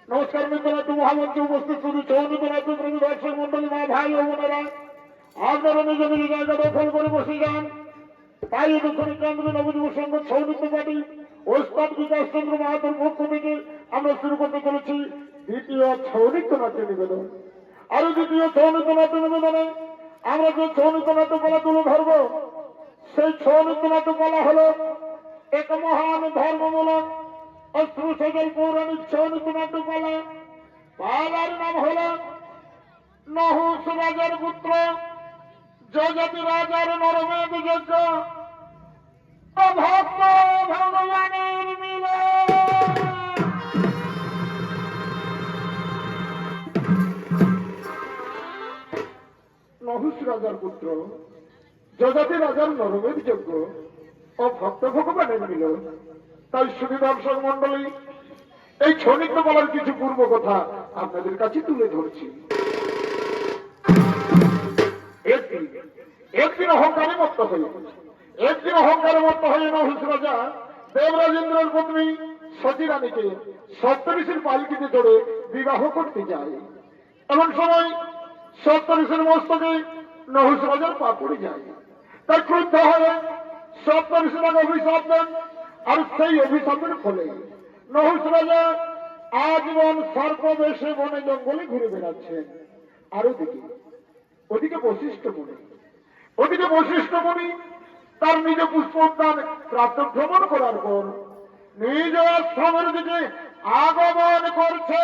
নমস্কার মিত্র মহামন্ত্রী উপস্থিত শুধু চৌনিত রাজ্যপ্রেমী দর্শক মন্ডলী মা ভাই ও বোনেরা, আপনারা নিজ নিজ জায়গা দখল করে বসে যান। তাই দক্ষিণ কেন্দ্রীয় নবযুব সংঘ ছৌ নৃত্য পার্টি ওস্তাদ বিকাশ চন্দ্র মাহাতোর পক্ষ থেকে আমরা শুরু করতে চলেছি দ্বিতীয় ছৌ নৃত্য নাট্য নিবেদন। আর দ্বিতীয় ছৌ নৃত্য নাট্য নিবেদনে আমরা যে ছৌ নৃত্য নাট্য কলা তুলে ধরব, সেই ছৌ নৃত্য নাট্য কলা হল এক মহান ধর্মমূলক অশ্রু সজল পৌরাণিক ছৌ নৃত্য নাট্য কলা। পালার নাম হল নহুষ রাজার পুত্র জগতি রাজার নরমেদ যজ্ঞ ভক্ত ভগবানের মিলন। নহুষ রাজার পুত্র জগতি রাজার নরমেদ যজ্ঞ ও ভক্ত ভগবানের মিলন। তাই শুধু দর্শক মন্ডলী, এই ছৌ নৃত্য বলার কিছু পূর্ব কথা আপনাদের কাছে তুলে ধরছি। একদিন অহংকারে মত্ত হয়ে নহুষ রাজা দেবরাজেন্দ্রের পত্নী সতীরানীকে সপ্তঋষির পালকিতে চড়ে বিবাহ করতে যায়। এমন সময় সপ্তঋষির মস্তকে নহুষ রাজার পা পড়ে যায়। তাই ক্রুদ্ধ হয়ে সপ্তঋষিরাকে অভিশাপ দেন। আর সেই অভিশাপের ফলে নহুষ রাজা আজীবন সর্প বেশে বনে জঙ্গলে ঘুরে বেড়াচ্ছেন। আর ওদিকে বশিষ্ঠ মুনি তার নিজ পুষ্পোদ্যান প্রাপ্ত ভ্রমণ করার পর নিজ আশ্রমের দিকে আগমন করছে।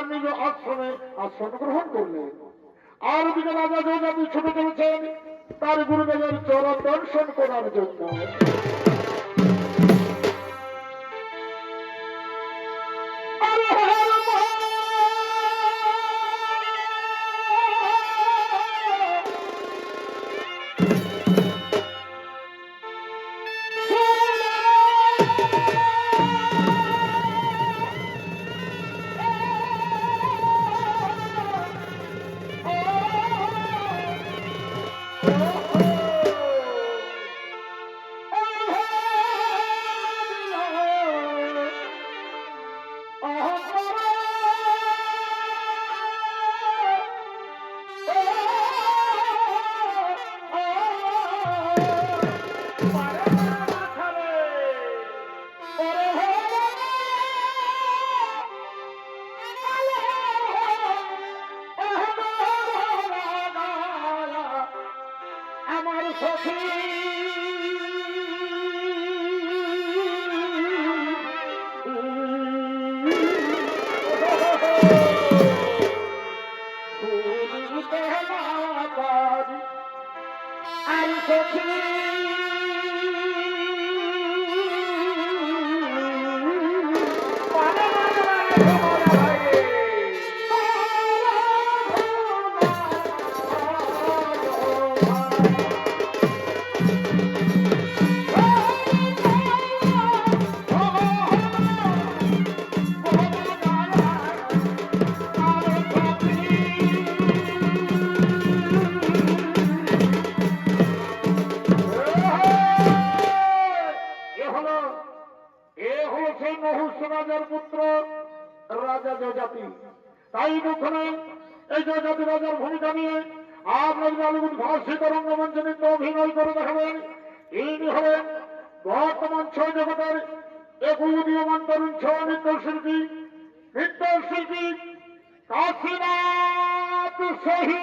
তার নিজ আশ্রমে আশ্রম গ্রহণ করলেন। আর দিকে রাজা যৌজাতি ছুটে চলেছেন তার গুরুদেবের চরণ দর্শন করার জন্য। তাই দুঃখনে এই জয়জাতি রাজার ভূমিকা নিয়ে আপনাদের আলোকুট ভাষিত রঙ্গমঞ্চে নৃত্য অভিনয় করে দেখাবেন। ইনি হলেন বর্তমান ছয় জগতের এক উদীয়মান তরুণ ছয় নৃত্যশিল্পী কাশীনাথ সহি।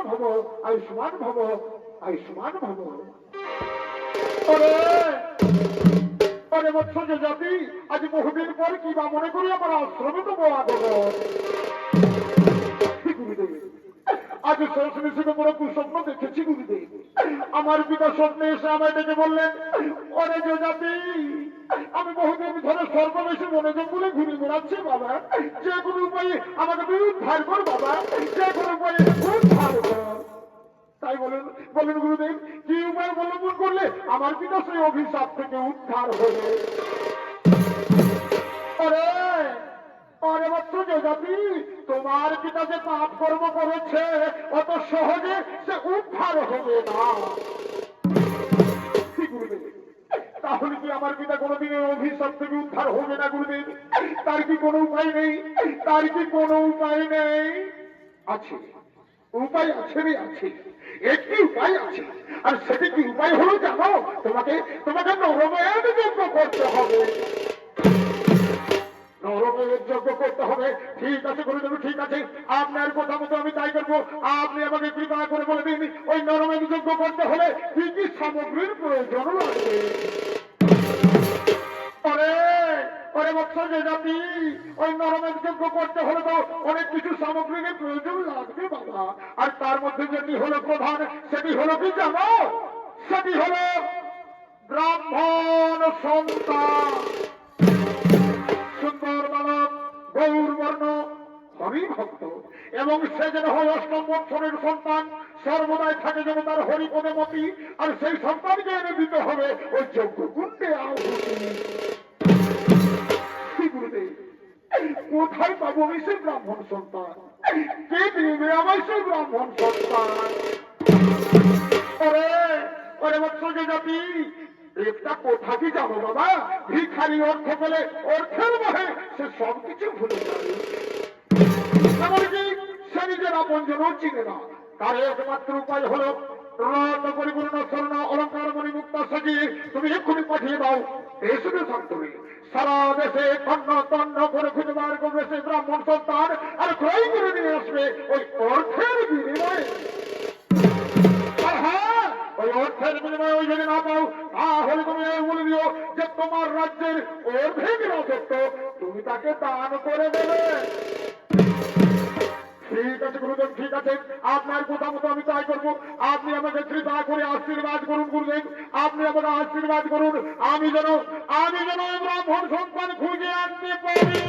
ভব, আয়ুষ্মান ভব, আয়ুষ্মান ভব। ওরে ওরে বৎস যে জাতি, আজ বহুদিন পর কি বা মনে করি আমার আশ্রমে তো আগমন। গুরুদেব, আজ সরস্বতী থেকে বড় কুস্বপ্ন দেখেছি গুরুদেব। আমার পিতা স্বপ্নে এসে আমায় ডেকে বললেন, ওরে যে জাতি, আমি বহুদিন ধরে সর্ববেশী বনে জঙ্গলে ঘুরে বেড়াচ্ছি বাবা, যে কোনো উপায়ে আমাকে তুই উদ্ধার কর বাবা, যে কোনো উপায়ে উদ্ধার কর। তাই বলেন বলেন গুরুদেব, কি উপায় অবলম্বন করলে আমার পিতা সেই অভিশাপ থেকে উদ্ধার হবে? ওরে ওরে বৎস যে জাতি, তোমার পিতা যে পাপ কর্ম করেছে অত সহজে সে উদ্ধার হবে না। গুরুদেব, তাহলে কি আমার পিতা কোনোদিনের অভিশাপ থেকে উদ্ধার হবে না গুরুদেব? তার কি কোনো উপায় নেই? তার কি কোনো উপায় নেই? আছে, উপায় আছে রে, আছে, একটি উপায় আছে। আর সেটি কি উপায় হলো জানো? তোমাকে তোমাকে নরমের যজ্ঞ করতে হবে। নরমের যজ্ঞ করতে হবে। ঠিক আছে গুরুদেব, ঠিক আছে, আপনার কথা মতো আমি তাই করবো। আপনি আমাকে কৃপা করে বলে দিন, ওই নরমের যজ্ঞ করতে হলে কি কি সামগ্রীর প্রয়োজন লাগবে? ওরে বৎস যে জাতি, ওই নরমের যজ্ঞ করতে হলে তো অনেক কিছু সামগ্রীর প্রয়োজন লাগবে বাবা। আর তার মধ্যে যেটি হলো প্রধান, সেটি হলো কি জানো? সেটি হলো ব্রাহ্মণ সন্তান, সুন্দর বালক, গৌরবর্ণ, হরিভক্ত, এবং সে যেন হয় অষ্টম বৎসরের সন্তান, সর্বদাই থাকে যেন তার হরিপদে মতি। আর সেই সন্তানকে এনে দিতে হবে ওই যজ্ঞ কুণ্ডে আহুতি। কোথায় পাবো আমি সেই ব্রাহ্মণ সন্তান? কে দিবে আমার সেই ব্রাহ্মণ সন্তান? ওরে বৎস যে জাতি, একটা কথা কি জানো বাবা? ভিখারি অর্থ পেলে অর্থের মহে সে সবকিছু ভুলে যাবে। এমনকি সে নিজের আপন জনও চিনে না। তার একমাত্র উপায় হলো রত্ন পরিপূর্ণ স্বর্ণ অলঙ্কার মণিমুক্তা সাজিয়ে তুমি এক্ষুনি পাঠিয়ে দাও দেশে দেশান্তরে। সারা দেশে তন্ন তন্ন করে খুঁজে বার করবে সে ব্রাহ্মণ সন্তান, আর ক্রয় করে নিয়ে আসবে ওই অর্থের বিনিময়ে। ওই অর্থের বিনিময়ে ওই যদি না পাও, তাহলে তুমি বলে দিও যে তোমার রাজ্যের অর্ধেক রাজত্ব তুমি তাকে দান করে দেবে। ঠিক আছে গুরুদেব, ঠিক আছে, আপনার কথা মতো আমি তাই করবো। আপনি আমাকে কৃপা করে আশীর্বাদ করুন গুরুদেব, আপনি আমাকে আশীর্বাদ করুন। আমি যেন ওই ব্রাহ্মণ সন্তান খুঁজে আনতে পারি।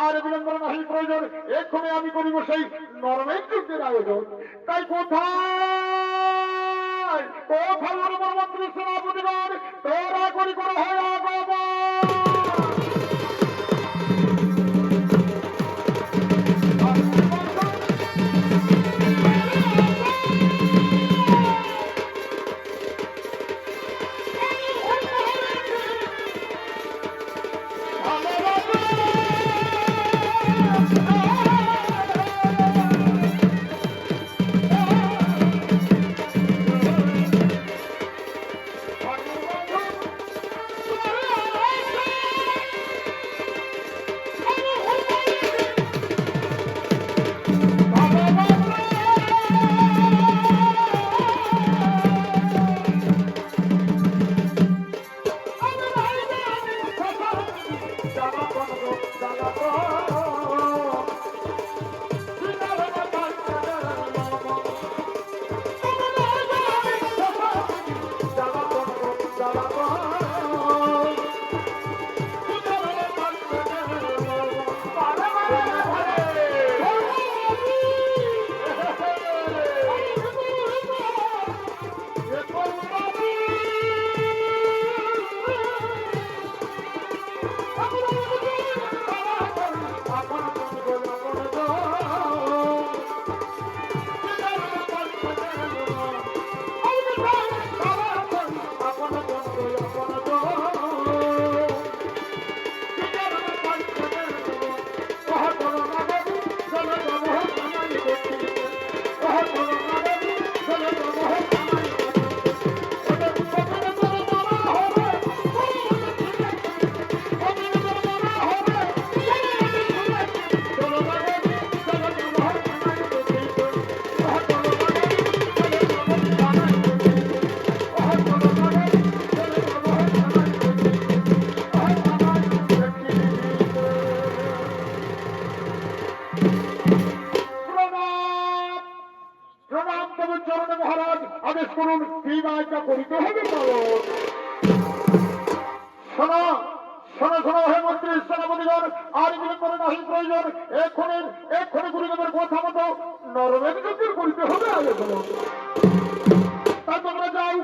আর বিলম্বন নাহি প্রয়োজন, এক্ষণে আমি করিব সেই নরমের যুদ্ধের আয়োজন। তাই কোথায় কোথায় মন্ত্রী সেনাপতিগণ, তোরা করি করা হয় আগমন। আদেশ করুন কি দায়টা করিতে হবে পালন। শোনো শোনো শোনো হে মন্ত্রী সেনাপতিগণ, আর বিলম্ব করে নাহি প্রয়োজন, এক্ষণে গুরুদেবের কথা মতো নরমের যোগ্য করিতে হবে আলোচনা। তা তোমরা যাও,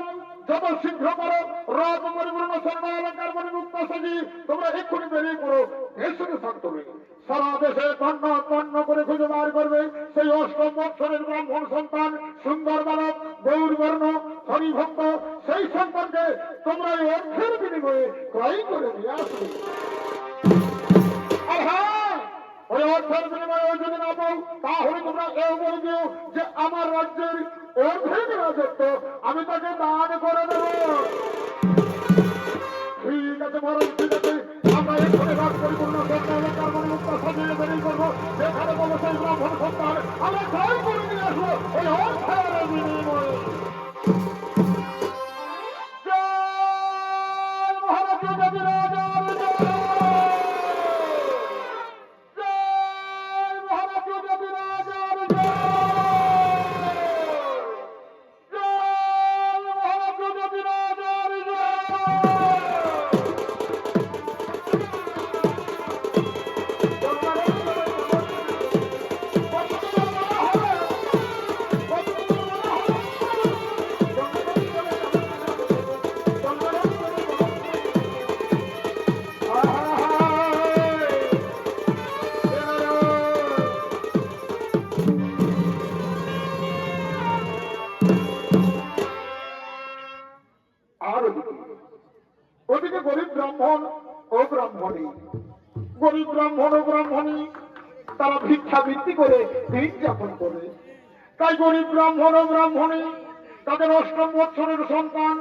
যত শীঘ্র পারো রথ পরিপূর্ণ স্বর্ণ অলঙ্কার পরিমুক্ত সাজি তোমরা এক্ষুনি বেরিয়ে পড়ো। এর সঙ্গে থাকতে হবে সারা দেশে তন্ন তন্ন করে খুঁজে বার করবে সেই অষ্টম বৎসরের ব্রাহ্মণ সন্তান সুন্দর বালক গৌরবর্ণ হরিভক্ত, সেই সন্তানকে তোমরা এই অর্থের বিনিময়ে ক্রয় করে নিয়ে আসবে। আর হ্যাঁ, ওই অর্থের বিনিময়ে যদি না পাও তাহলে তোমরা এও বলে দিও যে আমার রাজ্যের অর্ধেক রাজত্ব আমি তাকে দান করে দেব। ঠিক আছে বরং ঠিক আছে, আমরা এখানে রাজ পরিপূর্ণ সরকার মনোমুক্ত সাজিয়ে বেরিয়ে করবো। যেখানে বলো সেই ব্রাহ্মণ সন্তান আমরা জয় করে নিয়ে আসবো ওই অর্থের বিনিময়ে। জয় মহারাজ দেবী রাজার জয়, জয় মহারাজ দেবী রাজার জয়, জয় মহারাজ দেবী রাজার জয়। ওদিকে গরিব ব্রাহ্মণ ও ব্রাহ্মণী, গরিব ব্রাহ্মণ ও ব্রাহ্মণী তারা ভিক্ষাবৃত্তি করে দিন যাপন করে। তাই গরিব ব্রাহ্মণ ও ব্রাহ্মণী তাদের অষ্টম বৎসরের সন্তান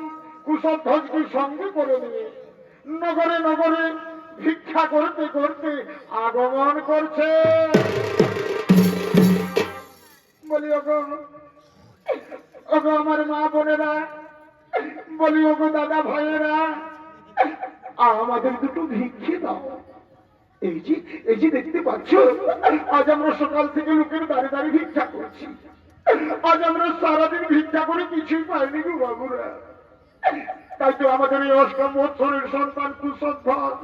কুশধ্বজকে সঙ্গে করে নিয়ে নগরে নগরে ভিক্ষা করতে করতে আগমন করছে। বলি ওগো ওগো আমার মা বোনেরা, বলি ওগো দাদা ভাইয়েরা, আমাদের দুটো ভিক্ষে দাও। এই যে দেখতে পাচ্ছ, আজ আমরা সকাল থেকে লোকের দাঁড়িয়ে দাঁড়িয়ে ভিক্ষা করছি। আজ আমরা সারাদিন ভিক্ষা করে কিছুই পাইনি গো বাবুরা। তাই তো আমাদের এই অষ্টম বৎসরের সন্তান কুশধ্বজ,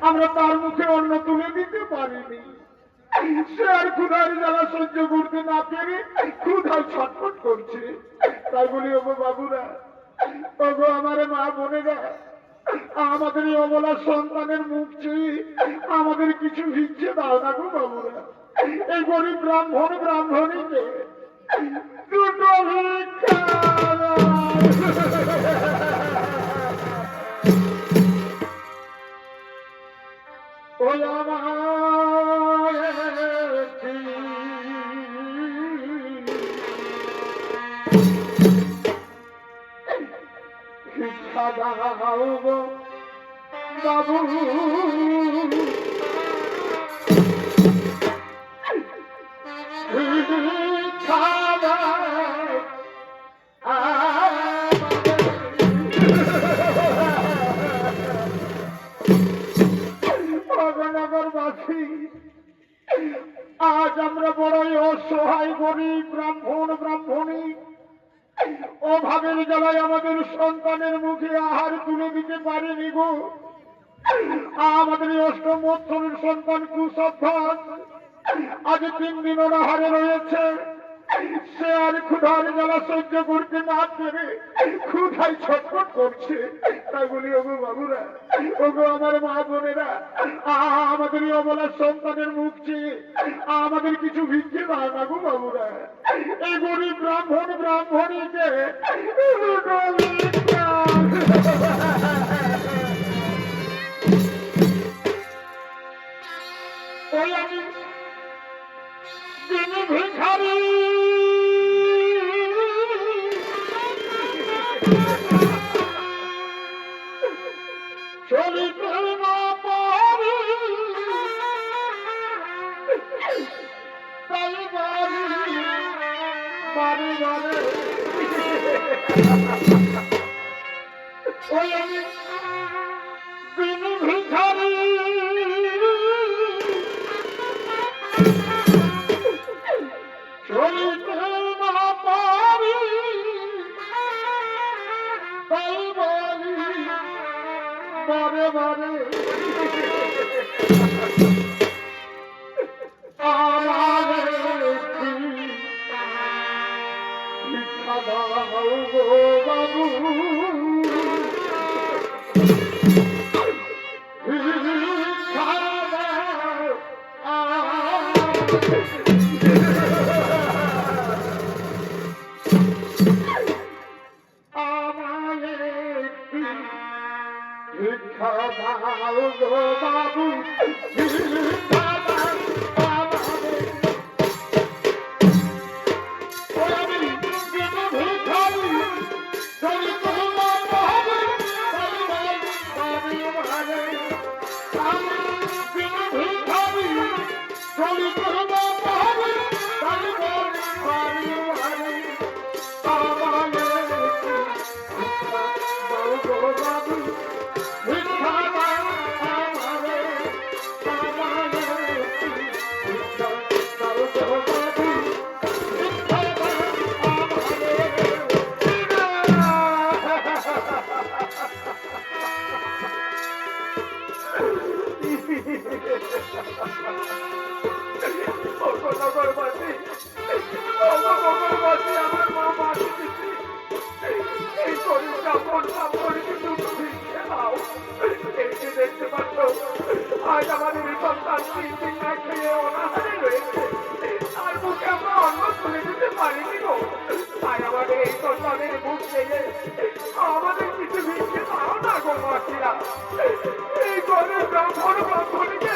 আমরা তার মুখে অন্ন তুলে দিতে পারিনি। সে আর ক্ষুধার জ্বালা সহ্য করতে না পেরে ক্ষুধায় ছটফট করছে। তাই বলি ওগো বাবুরা, ওগো আমার মা বোনেরা, আমাদের এই অবলা সন্তানের মুখ চেয়ে আমাদের কিছু ভিক্ষে দাও না গো বাবুরা। এই গরিব ব্রাহ্মণ ব্রাহ্মণীকে দুটো ভিক্ষা ওই আমার ভিক্ষা দাও গো বাবু, ভিক্ষা দাও নগরবাসী। আজ আমরা বড়ই অসহায় গরিব ব্রাহ্মণ ব্রাহ্মণী, অভাবের জ্বালায় আমাদের সন্তানের মুখে আহার তুলে দিতে পারিনি গো। আমাদের অষ্টম বৎসরের সন্তান কুশধ্বজ আজ 3 দিন অনাহারে রয়েছে। সে আর ক্ষুধার জ্বালা সহ্য করতে না পেরে ক্ষুধায় ছটফট করছে। তাই বলি ওগো বাবুরা, ওগো আমার মা বোনেরা, আমাদের অবলা সন্তানের মুখ চেয়ে আমাদের কিছু ভিক্ষে দাও না গো বাবুরা। এই গরিব ব্রাহ্মণ ব্রাহ্মণীকে ওই আমি তিনি ভিখারি চলিতে না পারি, তাই বাড়ি বাড়ি বাড়ি ওই আমি তিনি ভিখারি চলিতে না পারি, দাও গো বাবু ভিক্ষা দাও গো বাবু ভিক্ষা দাও আমারে ওরে বিনা ভিখারি চলি তোমা পাবে পাবে আমারে আমি বিনা ভিখারি চলি তোমা পাবে পাবে আমারে আমারে ভিক্ষা দাও গো বাবু আজ আমাদের সন্তান তিন না খেয়ে অনাহারে রয়েছে তার মুখে আমরা অন্ন তুলে দিতে পারিনি গো তাই আমাদের এই সন্তানের মুখ থেকে আমাদের কিছু ভিক্ষে পাও না গো মাসিরা এই ঘরে ব্রাহ্মণ ব্রাহ্মণীকে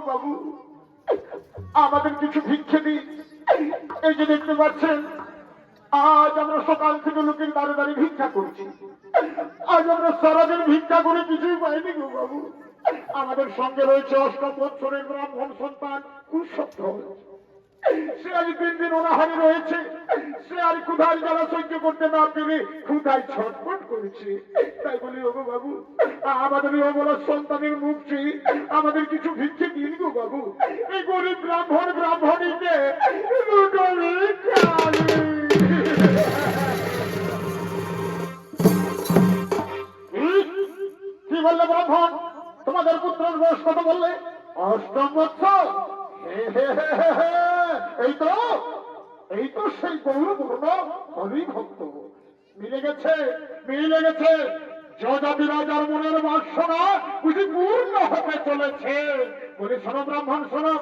বাবু আমাদের কিছু ভিক্ষে দিন। এই যে দেখতে পাচ্ছেন আজ আমরা সকাল থেকে লোকের দাঁড়ে দাঁড়িয়ে ভিক্ষা করছি। আজ আমরা সারাদিন ভিক্ষা করে কিছুই পাইনি গো বাবু। আমাদের সঙ্গে রয়েছে ৮ বৎসরের ব্রাহ্মণ সন্তান কুশব্দ। সে আজ ৩ দিন অনাহারে রয়েছে। সে আর ক্ষুধার জ্বালা সহ্য করতে না পেরে ক্ষুধায় ছটফট করেছে। তাই বলি ওগো বাবু আমাদের এই অবলা সন্তানের মুখ চেয়ে আমাদের কিছু ভিক্ষে দিন গো বাবু। এই গরিব ব্রাহ্মণীকে দুটো কি বললে ব্রাহ্মণ? তোমাদের পুত্রের বয়স কত বললে? ৮ বৎসর। এই তো সেই গৌরবর্ণ হরি ভক্ত। মিলে গেছে। যজাতি রাজার মনের বাসনা বুঝি পূর্ণ হতে চলেছে। বলি শোনো ব্রাহ্মণ শোনো,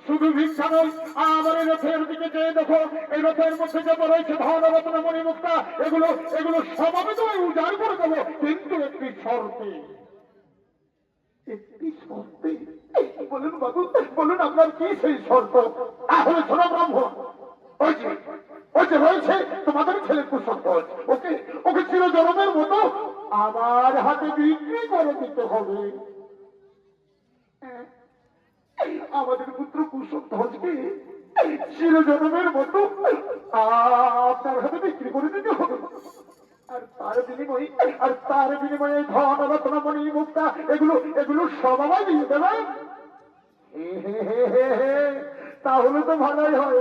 শুধু ভিক্ষা নয়, আমার এই রথের দিকে চেয়ে দেখো। এই রথের মধ্যে যত রয়েছে ধন রত্ন মণিমুক্তা এগুলো সমাবেত উজাড় করে দেবো, কিন্তু একটি শর্তে। বলুন বাবু বলুন আপনার কি সেই শর্ত? তাহলে শোনো ব্রাহ্মণ, ওই যে রয়েছে তোমাদের ছেলে কুশব্দ, ওকে চিরজনমের মতো আমার হাতে বিক্রি করে দিতে হবে। আমাদের পুত্র কুশব্দকে চিরজনমের মতো আপনার হাতে বিক্রি করে দিতে হবে। আর তার বিনিময়ে ধন রত্ন মণি মুক্তা এগুলো সব আমায় দিয়ে দেবেন। তাহলে তো ভালোই হয়।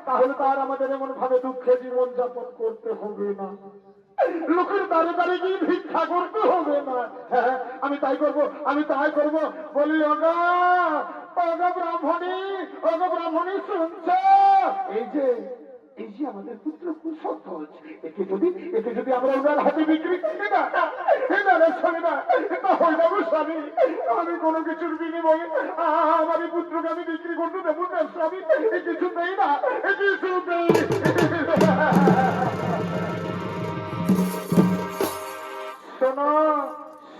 তাহলে তার আমাদের এমন ভাবে দুঃখে জীবন যাপন করতে হবে না, লোকের দাঁড়ে দাঁড়িয়ে গিয়ে ভিক্ষা করতে হবে না। হ্যাঁ আমি তাই করবো। বলি ওগো ব্রাহ্মণী শুনছ? এই যে আমাদের পুত্র কুশব্দ, একে যদি আমরা ওনার হাতে বিক্রি করি না স্বামী, আমি কোনো কিছুর বিনিময়ে আমার এই পুত্রকে আমি বিক্রি করতে দেবো না স্বামী। কিছু নেই না, কিছু নেই।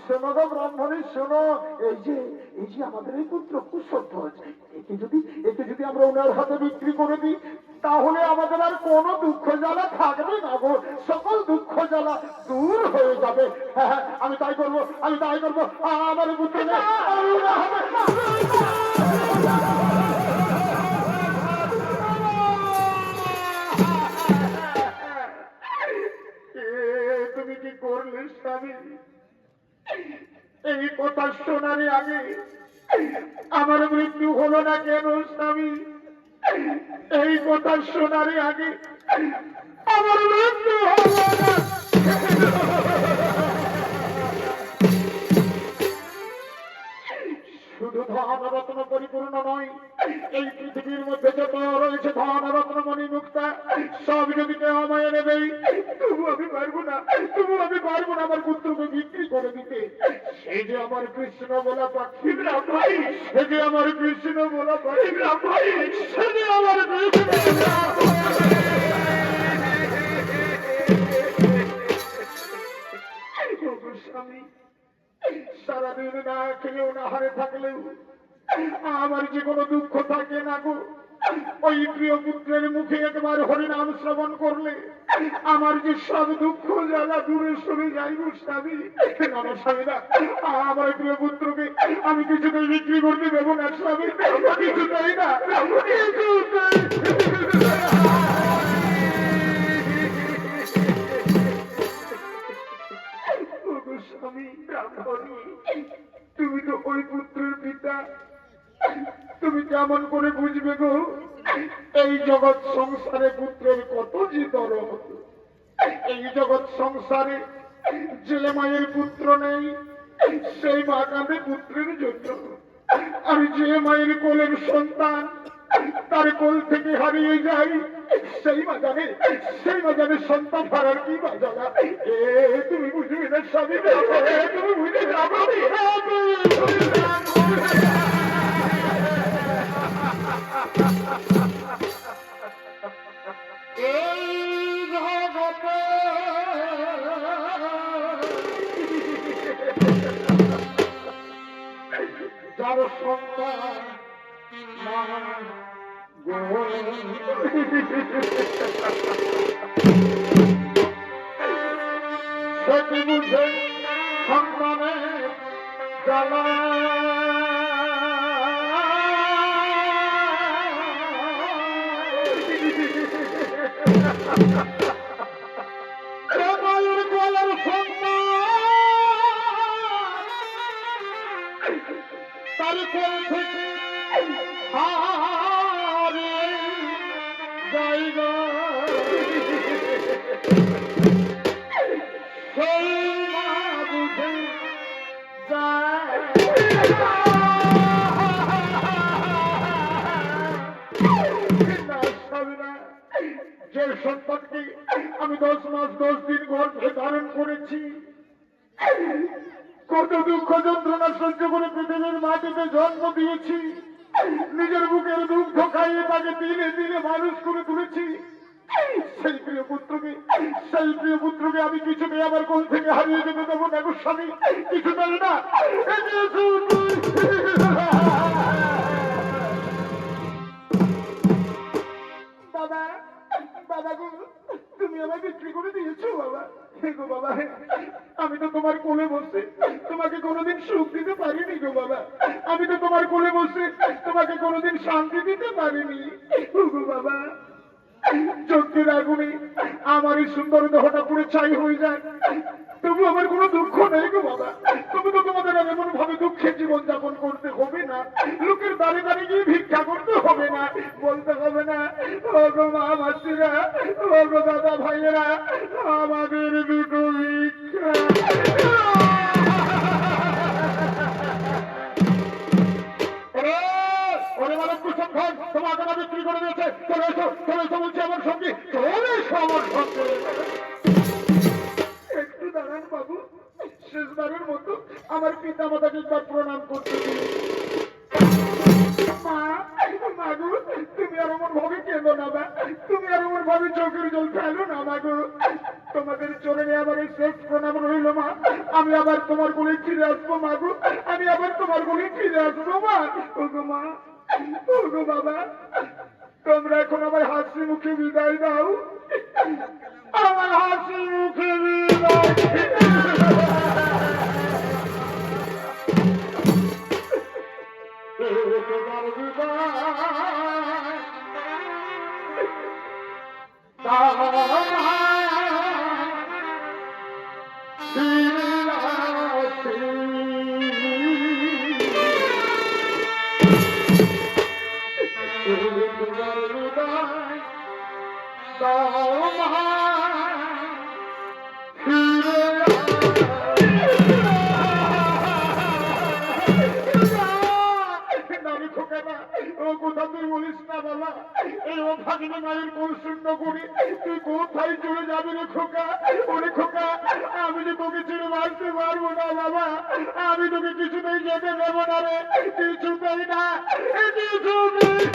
শোনো গো ব্রাহ্মণী শোনো, এই যে আমাদের এই পুত্র কুশব্দ, একে যদি আমরা ওনার হাতে বিক্রি করে দিই তাহলে আমাদের আর কোনো দুঃখ জ্বালা থাকবে না গো। সকল দুঃখ জ্বালা দূর হয়ে যাবে। হ্যাঁ আমি তাই করবো। আমার পুত্র তুমি কি করলে স্বামী? এই কথা শোনার আগে আমার মৃত্যু হলো না কেন স্বামী? এই কথা শোনার আগে আমার মৃত্যু হলো না। শুধু ধন রত্ন পরিপূর্ণ নয়, এই পৃথিবীর মধ্যে যত রয়েছে ধন রত্ন মণি মুক্তা সব যদি কেউ আমায় এনে দেয়, তবু আমি পারবো না, তবু আমি পারবো না আমার পুত্রকে বিক্রি করে দিতে। সে যে আমার কৃষ্ণ বলা পাখি, সে যে আমার কৃষ্ণ বলা পাখি, সে যে আমার কৃষ্ণ। স্বামী, সারাদিন না খেলেও না হারে থাকলেও আমার যে কোনো দুঃখ থাকে না গো, ওই প্রিয় পুত্রের মুখে একবার হরিনাম শ্রবণ করলে আমার যে সব দুঃখ জ্বালা দূরে সরে যাই গো স্বামী। না স্বামী না, আমার প্রিয় পুত্রকে আমি কিছুতেই বিক্রি করতে দেবো না স্বামী, কিছুতেই না, স্বামী। তুমি তো ওই পুত্রের পিতা, তুমি কেমন করে বুঝবে গো এই জগৎ সংসারে পুত্রের কত যে দরদ। এই জগৎ সংসারে যে মায়ের পুত্র নেই সেই মা কাঁদে পুত্রের জন্য, আর যে মায়ের কোলের সন্তান তার কোল থেকে হারিয়ে যায় সেই মা জানে, সেই মা জানে সন্তান হারার কি বাজানা। তুমি বুঝবে না স্বামী, তুমি বুঝে যাবো। এই জগতে যার সন্তান মা গো, সেটি বুঝে সন্তানের জ্বালা। মায়ের গলার সন্তান তার কোল থেকে হারে জায়গা, সেই মা বুঝে যায়। যে সন্তানকে আমি 10 মাস 10 দিন গর্ভে ধারণ করেছি, কত দুঃখ যন্ত্রণা সহ্য করে পৃথিবীর মাটিতে জন্ম দিয়েছি, নিজের বুকের দুগ্ধ খাইয়ে তাকে দিনে দিনে মানুষ করে তুলেছি, সেই প্রিয় পুত্রকে আমি কিছুতেই আমার কোল থেকে হারিয়ে যেতে দেবো না গো স্বামী, কিছুতেই না। বাবা, বাবা গো, তুমি আমাকে বিক্রি করে দিয়েছো বাবা। গো বাবা, আমি তো তোমার কোলে বসে তোমাকে কোনোদিন সুখ দিতে পারিনি গো বাবা, আমি তো তোমার কোলে বসে তোমাকে কোনোদিন শান্তি দিতে পারিনি গো বাবা। চোখের আগুনে আমার এই সুন্দর দেহটা পুরো ছাই হয়ে যায়, তবু আমার কোনো দুঃখ নেই গো বাবা। তুমি তো তোমাদের এমন ভাবে দুঃখের জীবন যাপন করতে হবে না, লোকের দাঁড়িয়ে দাঁড়িয়ে গিয়ে ভিক্ষা করতে হবে না, বলতে হবে না ও গো মা মাসিরা, ও গো দাদা ভাইয়েরা, আমাদের দুটো ভিক্ষা। তোমাকে না বিক্রি করে দিয়েছে, চলে এসো, চলে এসো বলছি আমার সঙ্গে, চলে এসো আমার সঙ্গে। একটু দাঁড়ান বাবু, শেষবারের মতো আমার পিতা মাতাকে একবার প্রণাম করতে দিন। মা, মাগো, তুমি আর এমন ভাবে কেঁদো না মা, তুমি আর এমন ভাবে চোখের জল ফেলো না মাগো। তোমাদের চরণে আমার এই শেষ প্রণাম রইল মা, আমি আবার তোমার কোলে ফিরে আসবো মাগো, আমি আবার তোমার কোলে ফিরে আসবো মা। ওগো মা, ওগো বাবা, তোমরা এখন আমার হাসি মুখে বিদায় দাও, আমার হাসি মুখে বিদায়। খোকাটা ও কোথা তুই বলিস না বাবা এই অভাগিনী মায়ের কোন শূন্য করি তুই কোথায় চলে যাবি রে খোকা ওরে খোকা আমি যে তোকে ছেড়ে বাঁচতে পারবো না বাবা আমি তোকে কিছুতেই যেতে দেবো না রে কিছুতেই না কিছুতেই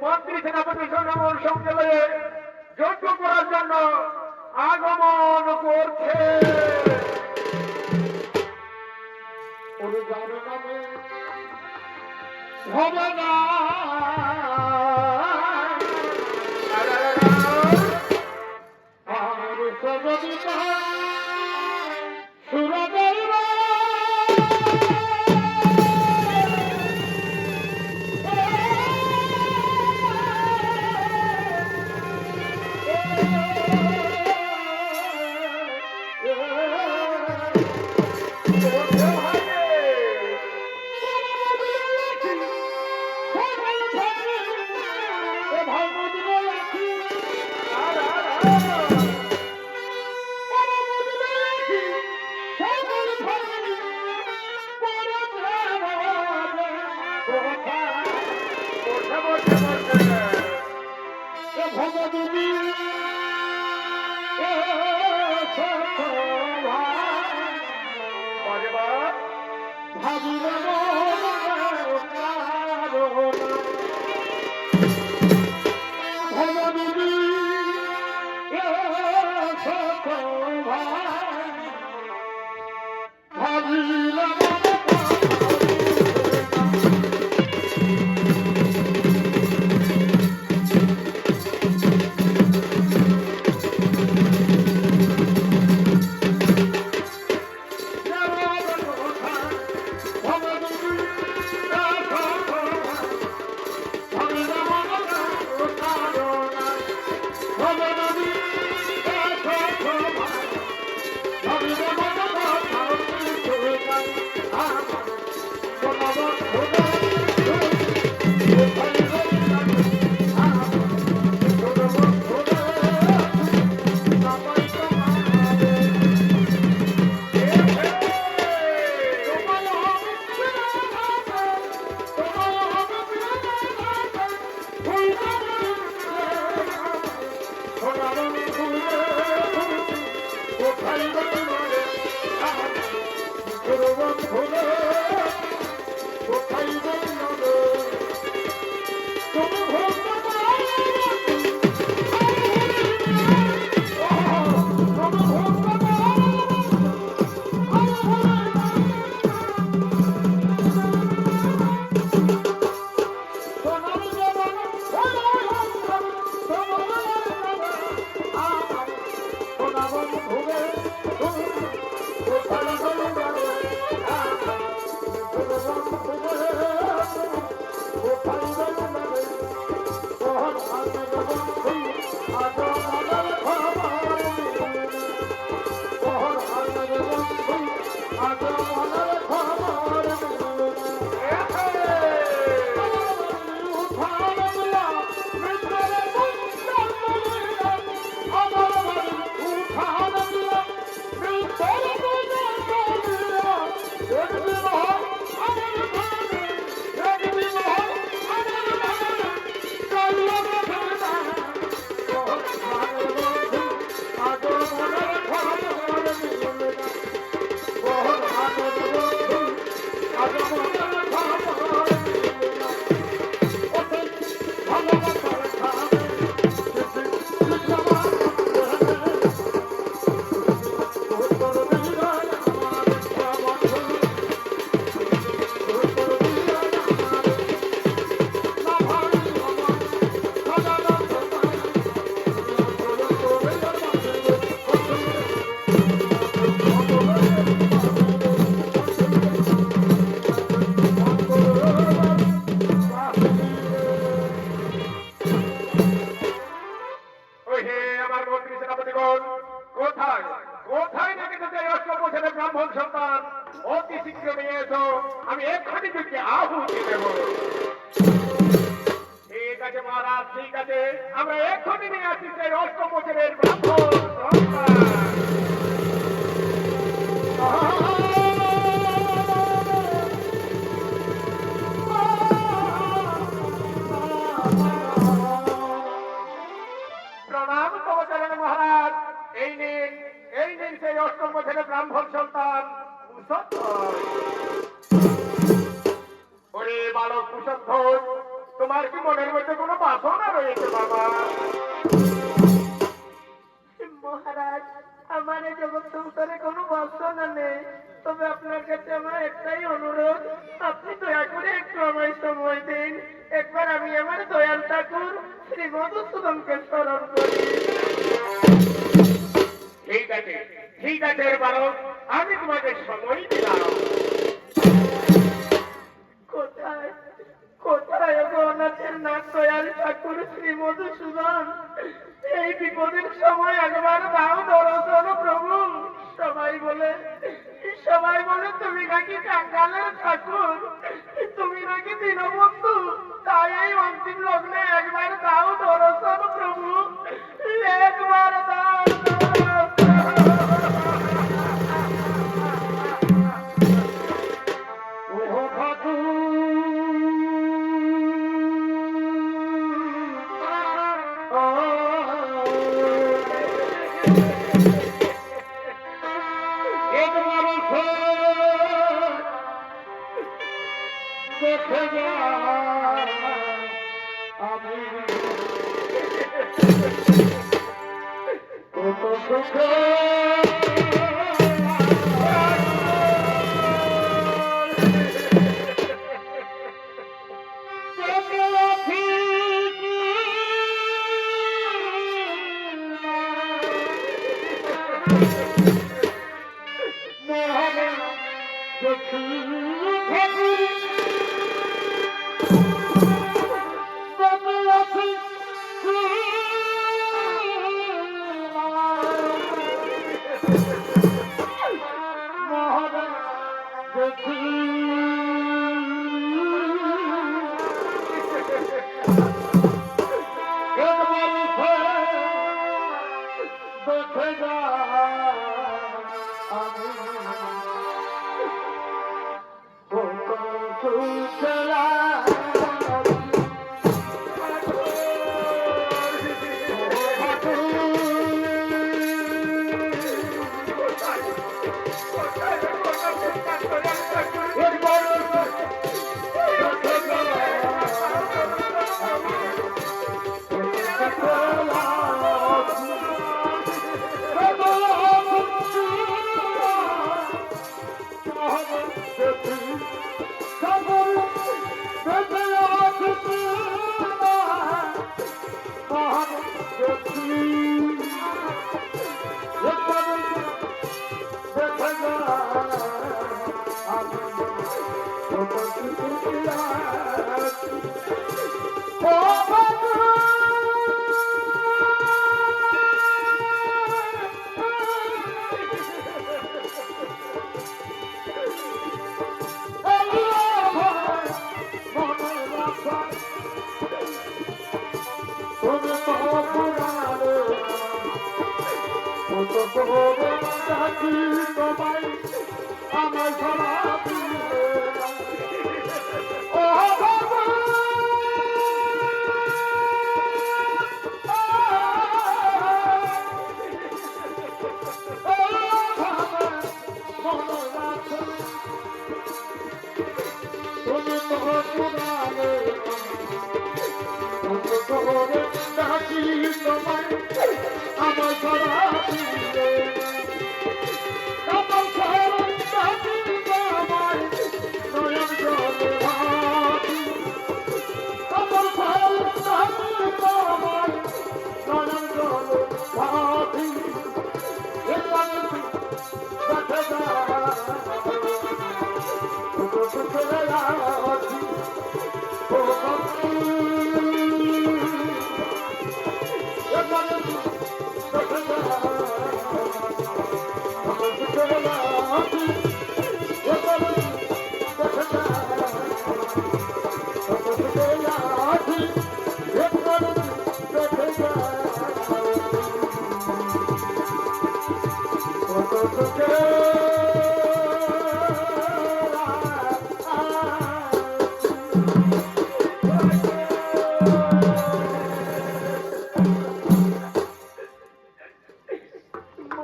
মন্ত্রী সেনাপতি সৈন্যবল সঙ্গে লয়ে যজ্ঞ করার জন্য আগমন করছে। হবে না আর সজদিতা সুরদেব ভগবতী ভাবিব ভগবতী ভাবিলাম তোমার কি মনের মধ্যে কোনো বাসনা রয়েছে বাবা? মহারাজ, আমার এই জগৎ সংসারে কোনো বাসনা নেই, তবে আপনার কাছে আমার একটাই অনুরোধ, আপনি দয়া করে একটু আমায় সময় দিন। একবার আমি আমার দয়াল ঠাকুর শ্রী মধুসূদনকে স্মরণ করি। ঠিক আছে, ঠিক আছে বালক, আমি তোমাকে সময় দিলাম। কোথায় কোথায় অনাথের নাথ দয়াল ঠাকুর শ্রী মধুসূদন? এই বিপদের সময় একবার দাও দর্শন প্রভু। সবাই বলে তুমি নাকি কাঙ্গালের ঠাকুর, তুমি নাকি দীনবন্ধু, তাই এই অন্তিম লগ্নে একবার দাও দর্শন প্রভু, একবার দাও। Oh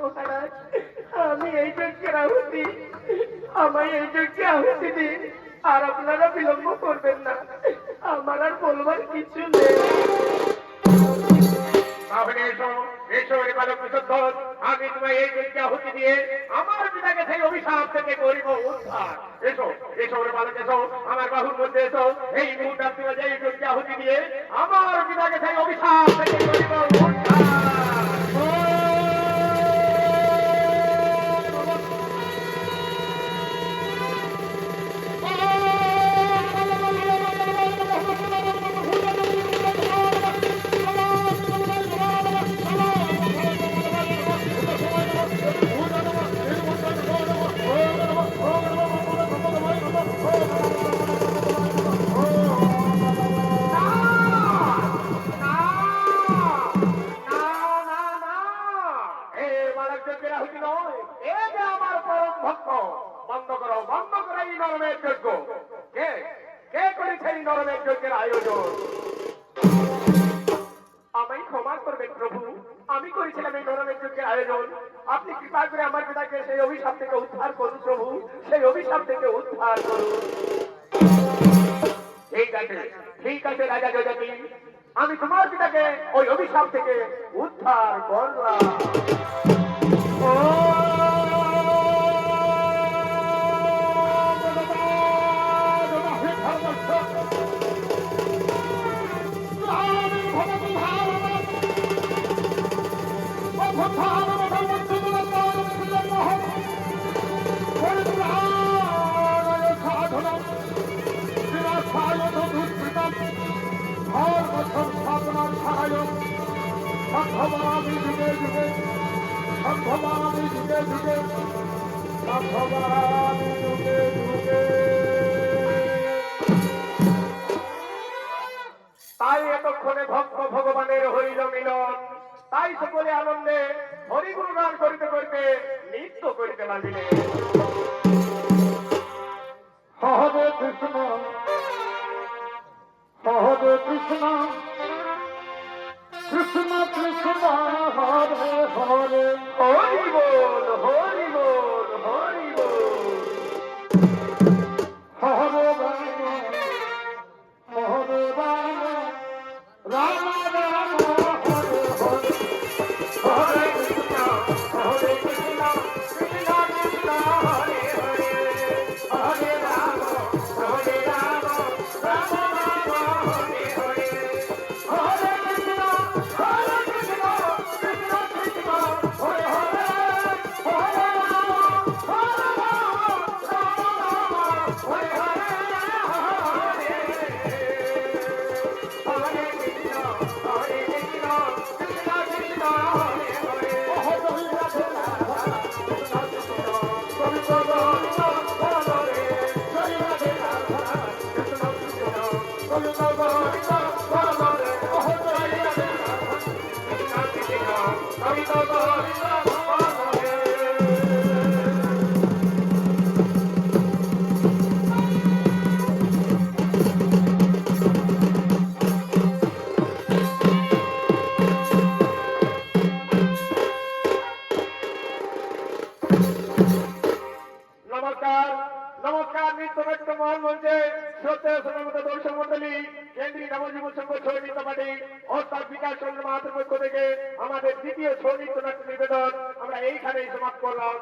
মহারাজ, আমি এই যজ্ঞের আহুতি, আমায় এই যজ্ঞে আহুতি দিন, আর আপনারা বিলম্ব করবেন না, আমার আর বলবার কিছু নেই। তাহলে এসো এসো এর বালক বিশুদ্ধ, আমি তোমায় এই যজ্ঞে আহুতি দিয়ে আমার পিতাকে সেই অভিশাপ থেকে করিব উদ্ধার। এসো এসো ওর বালক, এসো আমার বাহুর মধ্যে এসো। এই মুহূর্তে তুমি এই যজ্ঞে আহুতি দিয়ে আমার পিতাকে সেই অভিশাপ থেকে করিব উদ্ধার। বন্ধ করো এই নরমের যজ্ঞ। কে কে করেছে এই নরমের যজ্ঞের আয়োজন? আমায় ক্ষমা করবেন প্রভু, আমি করেছিলাম এই নরমের যজ্ঞের আয়োজন। আপনি কৃপা করে আমার পিতাকে সেই অভিশাপ থেকে উদ্ধার করুন প্রভু, সেই অভিশাপ থেকে উদ্ধার করুন। ঠিক আছে রাজা যজাতি, আমি তোমার পিতাকে ওই অভিশাপ থেকে উদ্ধার করলাম। Oh, সংঘবামী যুগে যুগে, সংঘবামী যুগে যুগে, সংঘবামী যুগে যুগে। তাই এতক্ষণে ভক্ত ভগবানের হইল মিলন, তাই সকলে আনন্দে হরিগুণ গান করিতে করিতে নৃত্য করিতে লাগিলে। হরে কৃষ্ণ, হরে কৃষ্ণ, কৃষ্ণ কৃষ্ণ হরে হরে। হরি বল, হরি বল, হরি বল। হরে রাম, হরে রাম, রাম রাম হরে হরে। হরে কৃষ্ণ, হরে কৃষ্ণ, কৃষ্ণ কৃষ্ণ হরে হরে। হরে রাম, হরে রাম, রাম রাম হরে হরে। হরে কৃষ্ণ, হরে কৃষ্ণ, কৃষ্ণ কৃষ্ণ হরে হরে। হরে রাম, হরে রাম, রাম রাম হরে হরে। হরে কৃষ্ণ, হরে কৃষ্ণ, কৃষ্ণ কৃষ্ণ হরে হরে। নমস্কার, নমস্কার। নৃত্যনাট্য মহল মঞ্চে শ্রদ্ধেয় সমবেত দর্শক মন্ডলী, কেন্দ্রীয় নবযুব সংঘ ছৌ নৃত্য পার্টি অর্থাৎ বিকাশ চন্দ্র মাহাতের পক্ষ থেকে আমাদের দ্বিতীয় ছৌ নৃত্য নাট্য নিবেদন আমরা এইখানেই সমাপ্ত করলাম।